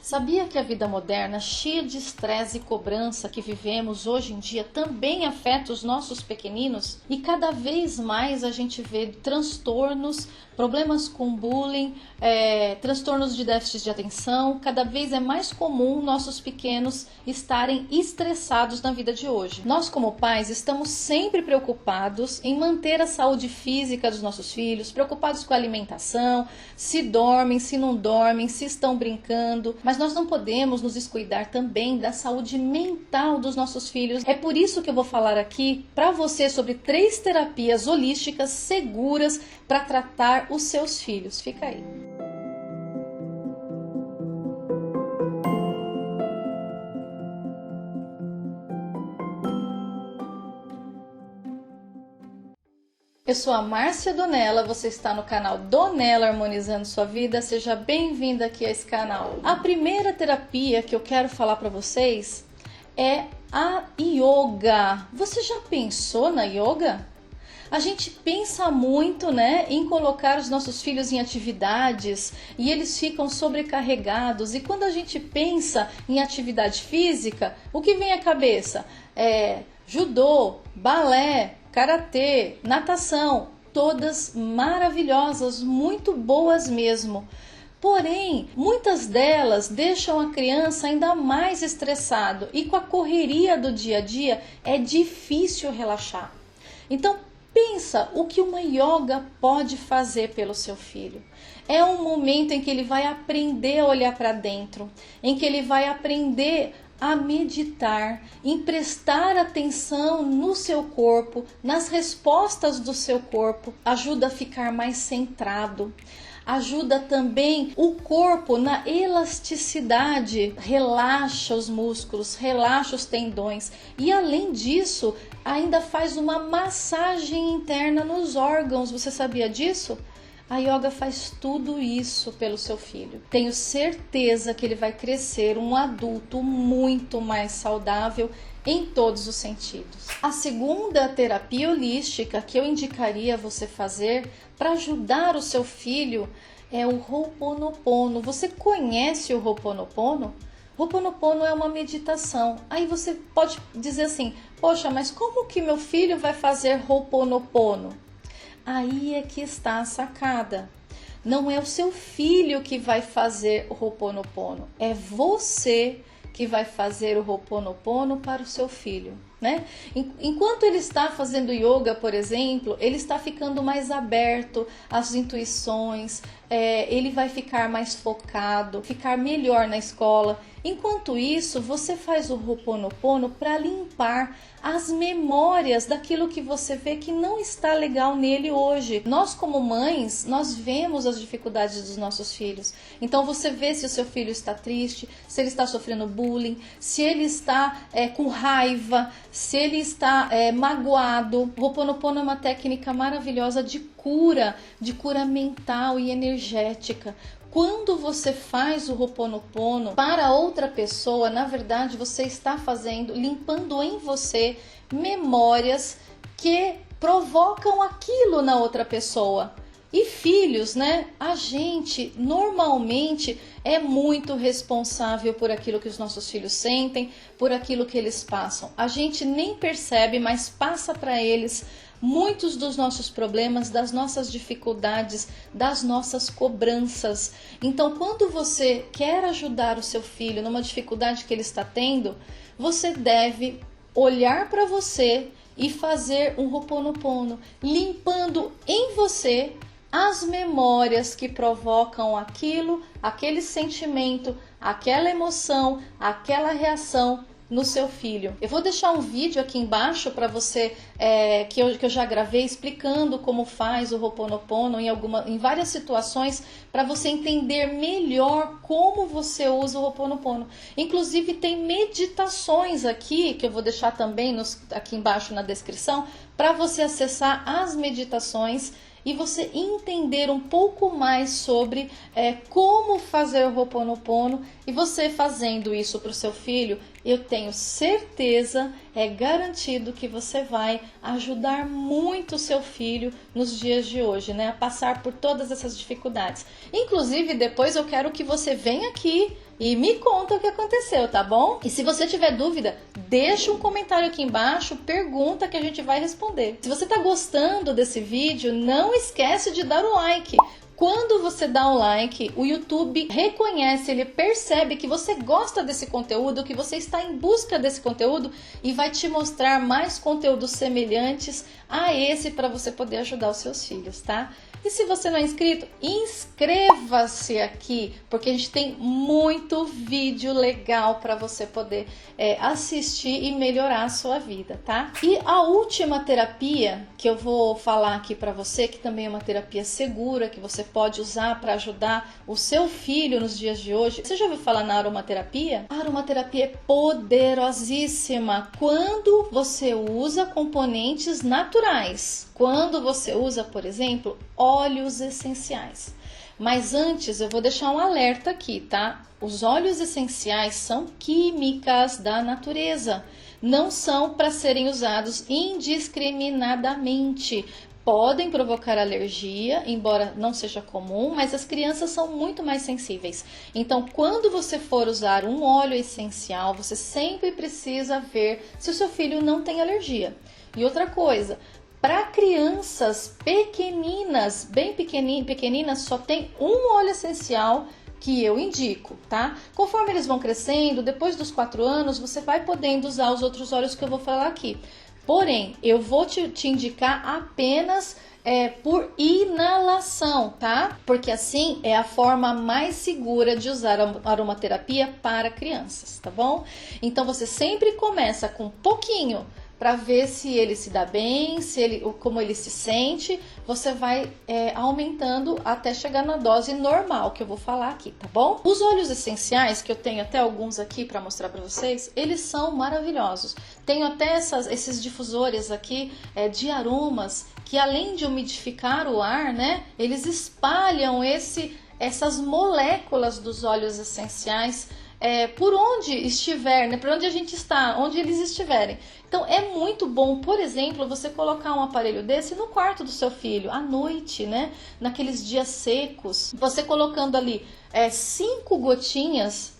Sabia que a vida moderna, cheia de estresse e cobrança que vivemos hoje em dia, também afeta os nossos pequeninos? E cada vez mais a gente vê transtornos, problemas com bullying, transtornos de déficit de atenção. Cada vez é mais comum nossos pequenos estarem estressados na vida de hoje. Nós, como pais, estamos sempre preocupados em manter a saúde física dos nossos filhos, preocupados com a alimentação, se dormem, se não dormem, se estão brincando, mas nós não podemos nos descuidar também da saúde mental dos nossos filhos. É por isso que eu vou falar aqui para você sobre 3 terapias holísticas seguras para tratar os seus filhos. Fica aí. Eu sou a Márcia Donella, você está no canal Donella Harmonizando Sua Vida, seja bem-vinda aqui a esse canal. A primeira terapia que eu quero falar para vocês é a yoga. Você já pensou na yoga? A gente pensa muito, em colocar os nossos filhos em atividades e eles ficam sobrecarregados. E quando a gente pensa em atividade física, o que vem à cabeça? Judô, balé, karatê, natação, todas maravilhosas, muito boas mesmo. Porém, muitas delas deixam a criança ainda mais estressado e com a correria do dia a dia é difícil relaxar. Então, pensa o que uma yoga pode fazer pelo seu filho. É um momento em que ele vai aprender a olhar para dentro, em que ele vai aprender a meditar, em prestar atenção no seu corpo, nas respostas do seu corpo, ajuda a ficar mais centrado. Ajuda também o corpo na elasticidade, relaxa os músculos, relaxa os tendões e além disso ainda faz uma massagem interna nos órgãos. Você sabia disso? A yoga faz tudo isso pelo seu filho. Tenho certeza que ele vai crescer um adulto muito mais saudável em todos os sentidos. A segunda terapia holística que eu indicaria você fazer para ajudar o seu filho é o Ho'oponopono. Você conhece o Ho'oponopono? Ho'oponopono é uma meditação. Aí você pode dizer assim, poxa, mas como que meu filho vai fazer Ho'oponopono? Aí é que está a sacada. Não é o seu filho que vai fazer o Ho'oponopono, é você que vai fazer o Ho'oponopono para o seu filho, Enquanto ele está fazendo yoga, por exemplo, ele está ficando mais aberto às intuições, ele vai ficar mais focado, ficar melhor na escola. Enquanto isso, você faz o Ho'oponopono para limpar as memórias daquilo que você vê que não está legal nele hoje. Nós, como mães, nós vemos as dificuldades dos nossos filhos. Então você vê se o seu filho está triste, se ele está sofrendo bullying, se ele está com raiva, se ele está magoado. O Ho'oponopono é uma técnica maravilhosa de cura mental e energética. Quando você faz o Ho'oponopono para outra pessoa, na verdade você está limpando em você memórias que provocam aquilo na outra pessoa. E filhos, a gente normalmente é muito responsável por aquilo que os nossos filhos sentem, por aquilo que eles passam. A gente nem percebe, mas passa para eles muitos dos nossos problemas, das nossas dificuldades, das nossas cobranças. Então, quando você quer ajudar o seu filho numa dificuldade que ele está tendo, você deve olhar para você e fazer um Ho'oponopono, limpando em você as memórias que provocam aquele sentimento, aquela emoção, aquela reação no seu filho. Eu vou deixar um vídeo aqui embaixo para você que eu já gravei explicando como faz o Ho'oponopono em várias situações para você entender melhor como você usa o Ho'oponopono. Inclusive tem meditações aqui que eu vou deixar também aqui embaixo na descrição para você acessar as meditações e você entender um pouco mais sobre como fazer o Ho'oponopono. E você fazendo isso para o seu filho, eu tenho certeza, é garantido que você vai ajudar muito o seu filho nos dias de hoje, a passar por todas essas dificuldades. Inclusive, depois eu quero que você venha aqui e me conta o que aconteceu, tá bom? E se você tiver dúvida, deixa um comentário aqui embaixo, pergunta que a gente vai responder. Se você tá gostando desse vídeo, não esquece de dar o like. Quando você dá um like, o YouTube reconhece, ele percebe que você gosta desse conteúdo, que você está em busca desse conteúdo e vai te mostrar mais conteúdos semelhantes a esse para você poder ajudar os seus filhos, tá? E se você não é inscrito, inscreva-se aqui, porque a gente tem muito vídeo legal para você poder assistir e melhorar a sua vida, tá? E a última terapia que eu vou falar aqui para você, que também é uma terapia segura, que você pode usar para ajudar o seu filho nos dias de hoje. Você já ouviu falar na aromaterapia? A aromaterapia é poderosíssima quando você usa componentes naturais. Quando você usa, por exemplo, óleos essenciais. Mas antes eu vou deixar um alerta aqui, tá? Os óleos essenciais são químicas da natureza. Não são para serem usados indiscriminadamente. Podem provocar alergia, embora não seja comum, mas as crianças são muito mais sensíveis. Então, quando você for usar um óleo essencial, você sempre precisa ver se o seu filho não tem alergia. E outra coisa, para crianças pequeninas, bem pequeninas, só tem um óleo essencial que eu indico, tá? Conforme eles vão crescendo, depois dos 4 anos, você vai podendo usar os outros óleos que eu vou falar aqui. Porém, eu vou te indicar apenas por inalação, tá? Porque assim é a forma mais segura de usar a aromaterapia para crianças, tá bom? Então você sempre começa com pouquinho, para ver se ele se dá bem, como ele se sente. Você vai aumentando até chegar na dose normal que eu vou falar aqui, tá bom? Os óleos essenciais, que eu tenho até alguns aqui para mostrar para vocês, eles são maravilhosos. Tenho até esses difusores aqui de aromas, que além de umidificar o ar, né, eles espalham essas moléculas dos óleos essenciais por onde estiver, né? Por onde a gente está, onde eles estiverem. Então é muito bom, por exemplo, você colocar um aparelho desse no quarto do seu filho, à noite, né? Naqueles dias secos, você colocando ali 5 gotinhas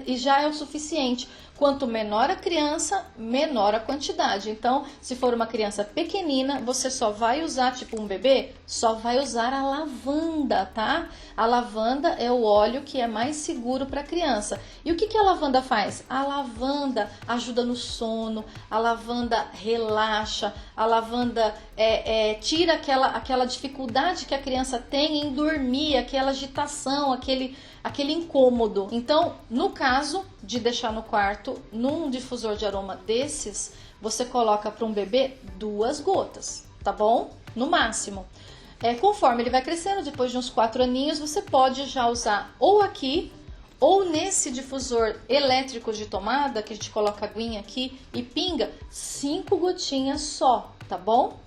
e já é o suficiente. Quanto menor a criança, menor a quantidade. Então, se for uma criança pequenina, você só vai usar, tipo um bebê, só vai usar a lavanda, tá? A lavanda é o óleo que é mais seguro para criança. E o que a lavanda faz? A lavanda ajuda no sono, a lavanda relaxa, a lavanda tira aquela dificuldade que a criança tem em dormir, aquela agitação, aquele incômodo. Então, no caso de deixar no quarto, num difusor de aroma desses, você coloca para um bebê 2 gotas, tá bom? No máximo. Conforme ele vai crescendo, depois de uns 4 aninhos, você pode já usar ou aqui, ou nesse difusor elétrico de tomada, que a gente coloca a aguinha aqui e pinga, 5 gotinhas só, tá bom?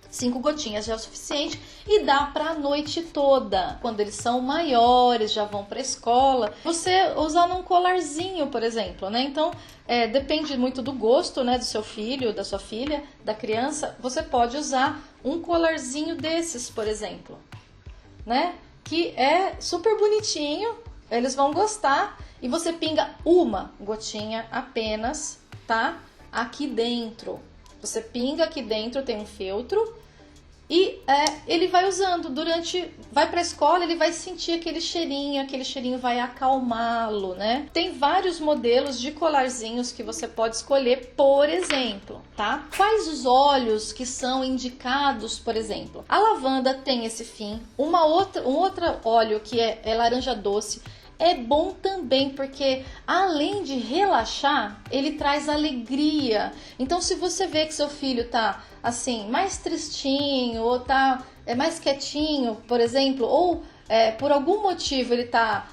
5 gotinhas já é o suficiente e dá para a noite toda. Quando eles são maiores, já vão para a escola, você usa num colarzinho, por exemplo, né? Então, depende muito do gosto, né, do seu filho, da sua filha, da criança. Você pode usar um colarzinho desses, por exemplo, né? Que é super bonitinho, eles vão gostar. E você pinga uma gotinha apenas, tá? Aqui dentro. Você pinga aqui dentro, tem um feltro e ele vai usando vai para a escola, ele vai sentir aquele cheirinho vai acalmá-lo, né? Tem vários modelos de colarzinhos que você pode escolher, por exemplo, tá? Quais os óleos que são indicados, por exemplo? A lavanda tem esse fim, um outro óleo que é laranja doce. É bom também porque, além de relaxar, ele traz alegria. Então, se você vê que seu filho tá assim, mais tristinho, ou tá mais quietinho, por exemplo, ou por algum motivo ele tá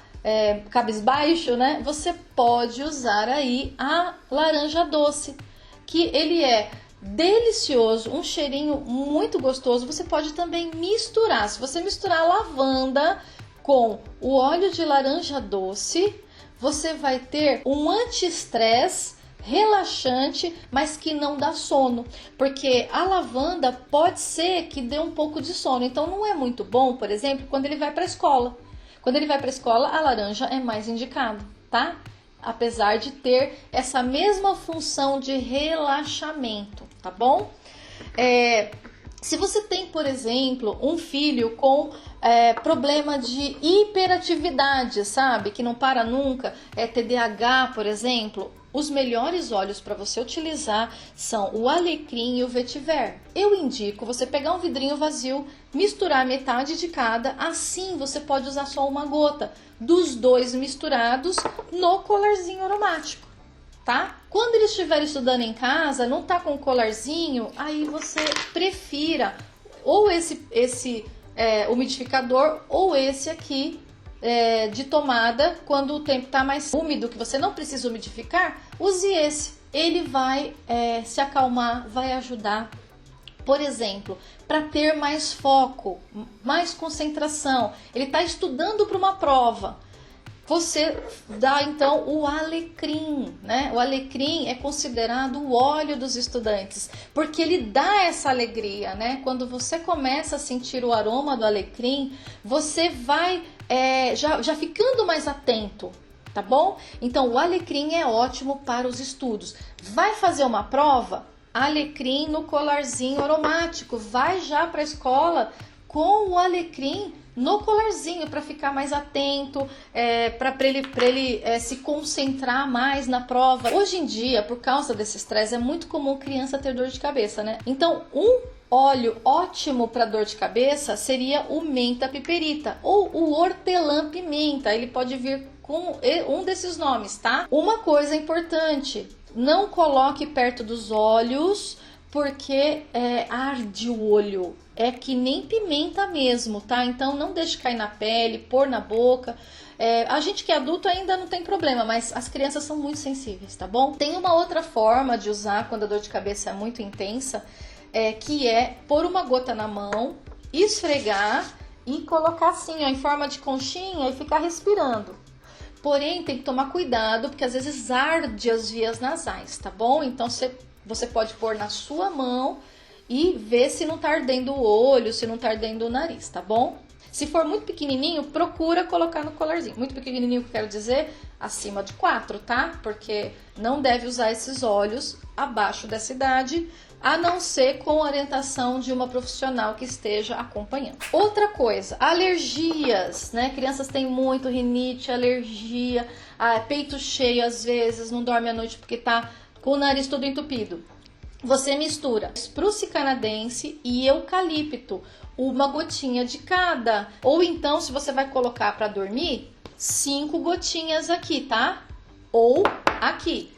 cabisbaixo, né? Você pode usar aí a laranja doce, que ele é delicioso, um cheirinho muito gostoso. Você pode também misturar. Se você misturar a lavanda com o óleo de laranja doce, você vai ter um anti-estresse relaxante, mas que não dá sono, porque a lavanda pode ser que dê um pouco de sono. Então não é muito bom, por exemplo, quando ele vai para a escola. Quando ele vai para a escola, a laranja é mais indicado, tá? Apesar de ter essa mesma função de relaxamento, tá bom? Se você tem, por exemplo, um filho com problema de hiperatividade, sabe? Que não para nunca, TDAH, por exemplo, os melhores óleos para você utilizar são o alecrim e o vetiver. Eu indico você pegar um vidrinho vazio, misturar metade de cada, assim você pode usar só uma gota dos dois misturados no colarzinho aromático, tá? Quando ele estiver estudando em casa, não tá com o colarzinho, aí você prefira ou esse umidificador ou esse aqui de tomada. Quando o tempo tá mais úmido, que você não precisa umidificar, use esse. Ele vai se acalmar, vai ajudar, por exemplo, para ter mais foco, mais concentração. Ele está estudando para uma prova. Você dá então o alecrim, né? O alecrim é considerado o óleo dos estudantes, porque ele dá essa alegria, né? Quando você começa a sentir o aroma do alecrim, você vai já ficando mais atento, tá bom? Então o alecrim é ótimo para os estudos. Vai fazer uma prova? Alecrim no colarzinho aromático. Vai já para a escola com o alecrim no colarzinho para ficar mais atento, para ele se concentrar mais na prova. Hoje em dia, por causa desse estresse, é muito comum criança ter dor de cabeça, né? Então, um óleo ótimo para dor de cabeça seria o menta piperita ou o hortelã pimenta. Ele pode vir com um desses nomes, tá? Uma coisa importante, não coloque perto dos olhos, porque arde o olho. É que nem pimenta mesmo, tá? Então não deixe cair na pele, pôr na boca. A gente que é adulto ainda não tem problema, mas as crianças são muito sensíveis, tá bom? Tem uma outra forma de usar quando a dor de cabeça é muito intensa, que é pôr uma gota na mão, esfregar e colocar assim, ó, em forma de conchinha e ficar respirando. Porém, tem que tomar cuidado, porque às vezes arde as vias nasais, tá bom? Então você pode pôr na sua mão e ver se não tá ardendo o olho, se não tá ardendo o nariz, tá bom? Se for muito pequenininho, procura colocar no colarzinho. Muito pequenininho, que eu quero dizer, acima de 4, tá? Porque não deve usar esses óleos abaixo dessa idade, a não ser com orientação de uma profissional que esteja acompanhando. Outra coisa, alergias, né? Crianças têm muito rinite, alergia, peito cheio às vezes, não dorme à noite porque tá com o nariz todo entupido. Você mistura espruce canadense e eucalipto, uma gotinha de cada. Ou então, se você vai colocar para dormir, 5 gotinhas aqui, tá? Ou aqui,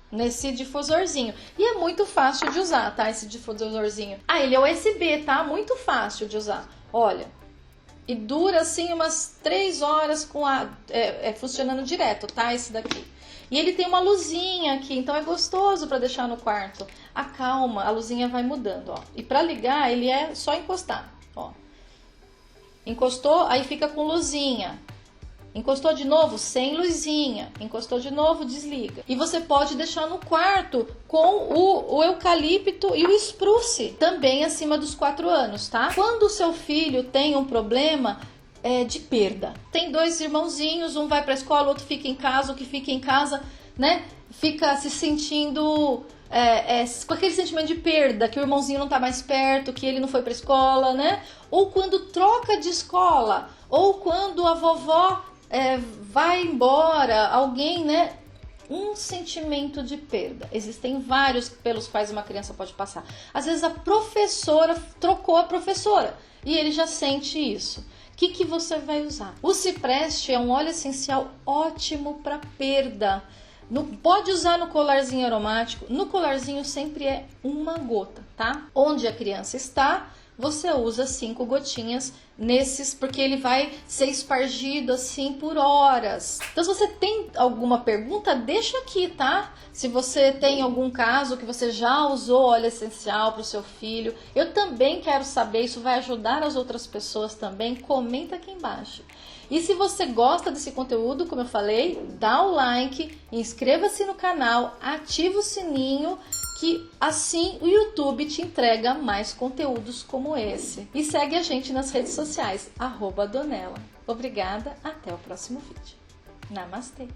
nesse difusorzinho. E é muito fácil de usar, tá? Esse difusorzinho. Ele é USB, tá? Muito fácil de usar. Olha, e dura assim umas 3 horas com funcionando direto, tá? Esse daqui. E ele tem uma luzinha aqui, então é gostoso para deixar no quarto. Acalma, a luzinha vai mudando, ó. E para ligar, ele é só encostar, ó. Encostou, aí fica com luzinha. Encostou de novo, sem luzinha. Encostou de novo, desliga. E você pode deixar no quarto com o eucalipto e o espruce, também acima dos 4 anos, tá? Quando o seu filho tem um problema de perda, tem 2 irmãozinhos, um vai para a escola, outro fica em casa, o que fica em casa, né, fica se sentindo com aquele sentimento de perda, que o irmãozinho não tá mais perto, que ele não foi para a escola, né, ou quando troca de escola, ou quando a vovó vai embora, alguém, né, um sentimento de perda. Existem vários pelos quais uma criança pode passar. Às vezes a professora trocou a professora e ele já sente isso. O que você vai usar? O cipreste é um óleo essencial ótimo para perda. Pode usar no colarzinho aromático. No colarzinho sempre é uma gota, tá? Onde a criança está, você usa 5 gotinhas nesses, porque ele vai ser espargido assim por horas. Então, se você tem alguma pergunta, deixa aqui, tá? Se você tem algum caso que você já usou óleo essencial para o seu filho, eu também quero saber, isso vai ajudar as outras pessoas também, comenta aqui embaixo. E se você gosta desse conteúdo, como eu falei, dá o like, inscreva-se no canal, ativa o sininho, que assim o YouTube te entrega mais conteúdos como esse. E segue a gente nas redes sociais, @Donella. Obrigada, até o próximo vídeo. Namastê!